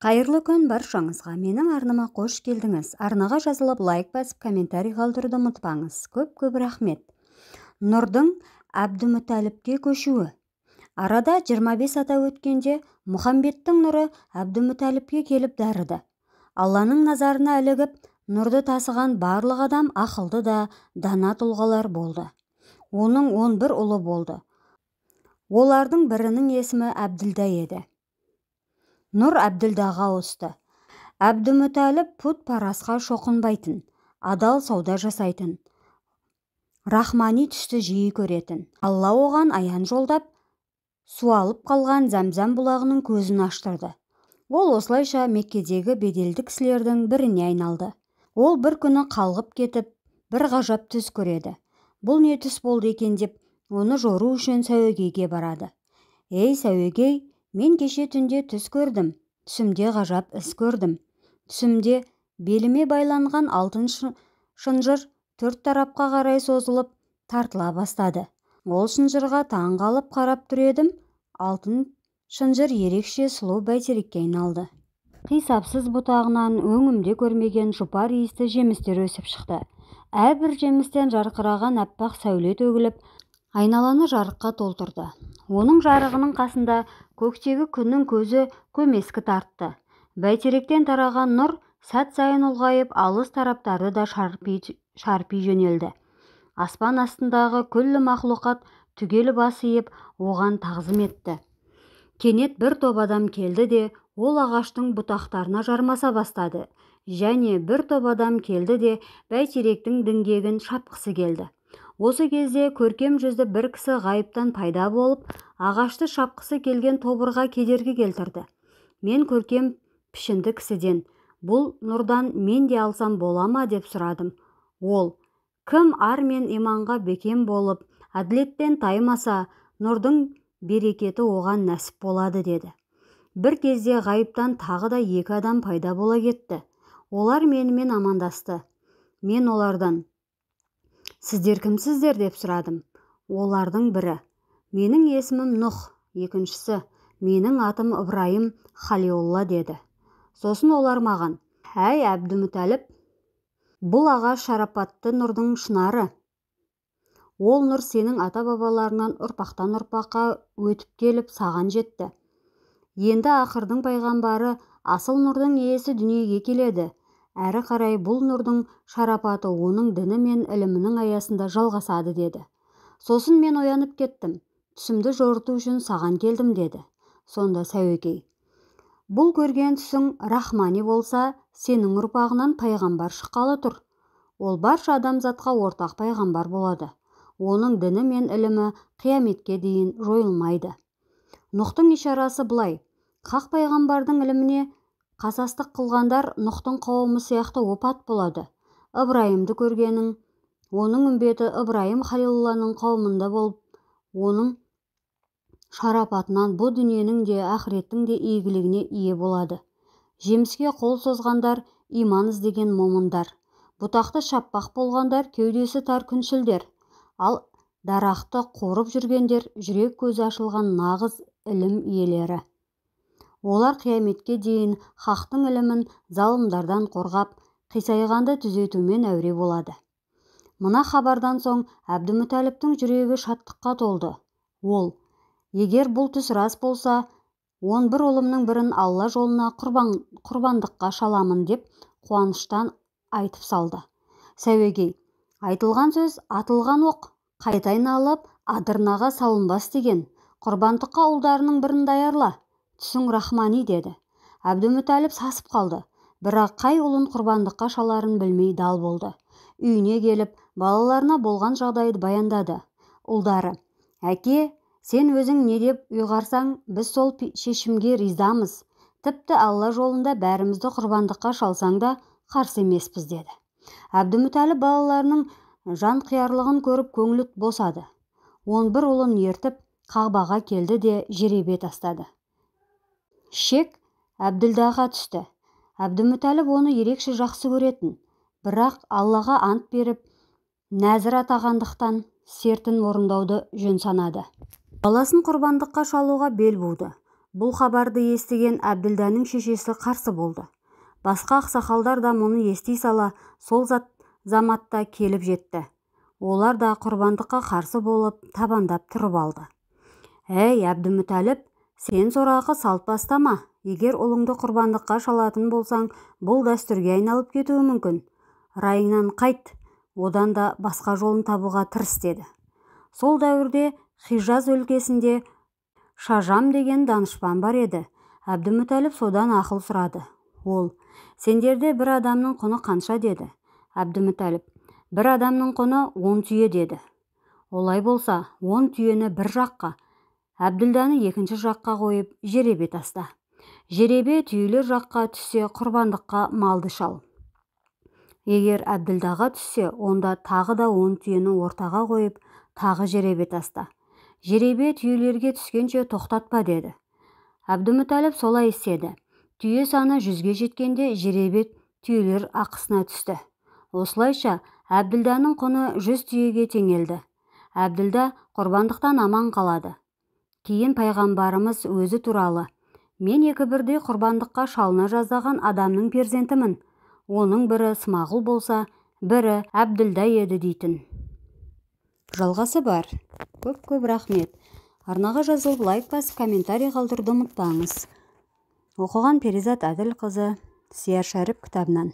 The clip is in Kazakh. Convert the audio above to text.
Қайырлы күн баршаңызға. Менің арныма қош келдіңіз. Арнаға жазылып лайк басып комментарий қалдыруды ұмытпаңыз. Көп рахмет. Нұрдың Әбдімүтәліпке көшуі. Арада 25 ата өткенде Мұхамбеттің нұры Әбдімүтәліпке келіп дарыды. Алланың назарына ілігіп, нұрды тасыған барлық адам ақылды да дана тұлғалар болды. Оның 11 ұлы болды. Олардың бірінің есімі Әбділда еді. Нұр Әбділдаға ауысты. Әбдімүтәліп пұт-парасқа шоқынбайтын, адал сауда жасайтын, рахмани түсті жиі көретін. Алла оған аян жолдап, суалып қалған Зәмзәм бұлағының көзін аштырды. Ол осылайша Меккедегі беделді кісілердің біріне айналды. Ол бір күні қалғып кетіп, бір ғажап түс көреді. Бұл не түс болды екен деп, оны жору үшін сәуегейге барады. Ей сәуегей, мен кеше түнде түс көрдім. Түсімде ғажап іс көрдім. Түсімде беліме байланған алтын шынжыр 4 тарапқа қарай созылып, тартыла бастады. Ол шынжырға таң қалып қарап тұр едім. Алтын шынжыр ерекше сұлу бәйтерекке айналды. Қисапсыз бұтағынан өңімде көрмеген жұпар иісті жемістер өсіп шықты. Әрбір жемістен жарқыраған аппақ сәуле төгіліп, айналаны жарыққа толтырды. Оның жарығының қасында көктегі күннің көзі көмескі тартты. Бәйтеректен тараған нұр сәт сайын ұлғайып, алыс тараптарды да шарпи жөнелді. Аспан астындағы күллі мақлұқат түгел бас иіп, оған тағзым етті. Кенет бір топ адам келді де, ол ағаштың бұтақтарына жармаса бастады. Және бір топ адам келді де, бәйтеректің діңгегін шапқысы келді. Осы кезде көркем жүзді бір кісі ғайыптан пайда болып, ағашты шапқысы келген тобырға кедергі келтірді. Мен көркем пішінді кісіден, бұл нұрдан мен де алсам бола ма деп сұрадым. Ол, кім ар мен иманға бекем болып, әділеттен таймаса, нұрдың берекеті оған нәсіп болады деді. Бір кезде ғайыптан тағы да 2 адам пайда бола кетті. Олар менімен амандасты. Мен олардан, сіздер кімсіздер деп сұрадым. Олардың бірі, менің есімім Нұх, екіншісі, менің атым Ибраим Халиолла деді. Сосын олар маған, әй Әбдімүтәліп, бұл ағаш шарапатты нұрдың шынары. Ол нұр сенің ата-бабаларынан ұрпақтан ұрпаққа өтіп келіп саған жетті. Енді ақырдың пайғамбары асыл нұрдың иесі дүниеге келеді. Әрі қарай бұл нұрдың шарапаты оның діні мен ілімінің аясында жалғасады деді. Сосын мен оянып кеттім. Түсімді жорыту үшін саған келдім деді. Сонда сәуегей, бұл көрген түсің рахмани болса, сенің ұрпағынан пайғамбар шыққалы тұр. Ол барша адамзатқа ортақ пайғамбар болады. Оның діні мен ілімі қияметке дейін жойылмайды. Нұхтың ишарасы былай, хақ пайғамбардың іліміне қасастық қылғандар Нұхтың қауымы сияқты опат болады. Ибраимді көргенің, оның үмбеті Ибраим Халилулланың қауымында болып, оның шарапатынан бұл дүниенің де ақыреттің де игілігіне ие болады. Жеміске қол созғандар иман іздеген момындар, бұтақты шаппақ болғандар кеудесі тар күншілдер, ал дарақты қорып жүргендер жүрек көзі ашылған нағыз ілім иелері. Олар қияметке дейін хақтың ілімін залымдардан қорғап, қисайғанды түзетумен әуре болады. Мына хабардан соң Әбдімүтәліптің жүрегі шаттыққа толды. Ол, егер бұл түс рас болса, 11 ұлымның бірін Алла жолына құрбандыққа шаламын деп қуаныштан айтып салды. Сәуегей, айтылған сөз атылған оқ, қайта айналып адырнаға салынбас деген. Құрбандыққа ұлдарының бірін даярла. Түсің рахмани деді. Әбдімүтәліп сасып қалды. Бірақ қай ұлын құрбандыққа шаларын білмей дал болды. Үйіне келіп, балаларына болған жағдайды баяндады. Ұлдары, әке, сен өзің не деп ұйғарсаң, біз сол шешімге ризамыз. Тіпті Алла жолында бәрімізді құрбандыққа шалсаң да қарсы емеспіз деді. Әбдімүтәліп балаларының жан қиярлығын көріп көңілі босады. 11 ұлын ертіп, Қағбаға келді де жеребе тастады. Шек Әбділдаға түсті. Әбдімүтәліп оны ерекше жақсы көретін, бірақ Аллаға ант беріп, нәзір атағандықтан сертін орындауды жөн санады. Баласын құрбандыққа шалуға бел буды. Бұл хабарды естіген Әбділданың шешесі қарсы болды. Басқа ақсақалдар да мұны ести сала сол заматта келіп жетті. Олар да құрбандыққа қарсы болып табандап тұрып алды. «Әй, Әбдімүтәліп, сен сорақы салт бастама. Егер ұлыңды құрбандыққа шалатын болсаң, бұл дәстүрге айналып кетуі мүмкін. Райыңнан қайт, одан да басқа жолын табуға тырыс» деді. Сол дәуірде Хижаз өлкесінде Шажам деген данышпан бар еді. Әбдімүтәліп содан ақыл сұрады. Ол: «Сендерде бір адамның құны қанша?» деді. Әбдімүтәліп: «Бір адамның құны 10 түйе» деді. «Олай болса, 10 түйені бір жаққа, Әбділданы екінші жаққа қойып, жеребе таста. Жеребе түйелер жаққа түссе, құрбандыққа малды шал. Егер Әбділдаға түссе, онда тағы да 10 түйені ортаға қойып, тағы жеребе таста. Жеребе түйелерге түскенше тоқтатпа» деді. Әбдімүтәліп солай істеді. Түйе саны 100-ге жеткенде жеребе түйелер ақысына түсті. Осылайша Әбділданың құны 100 түйеге теңелді. Әбділда құрбандықтан аман қалады. Кейін пайғамбарымыз өзі туралы: «Мен екі бірдей құрбандыққа шалына жаздаған адамның перзентімін. Оның бірі Смағұл болса, бірі Әбділда еді» дейтін. Жалғасы бар. Көп рахмет. Арнаға жазылып лайк басып, комментарий қалдыруды ұмытпаңыз. Оқыған Перизат Әділқызы, Сияр Шәріп кітабынан.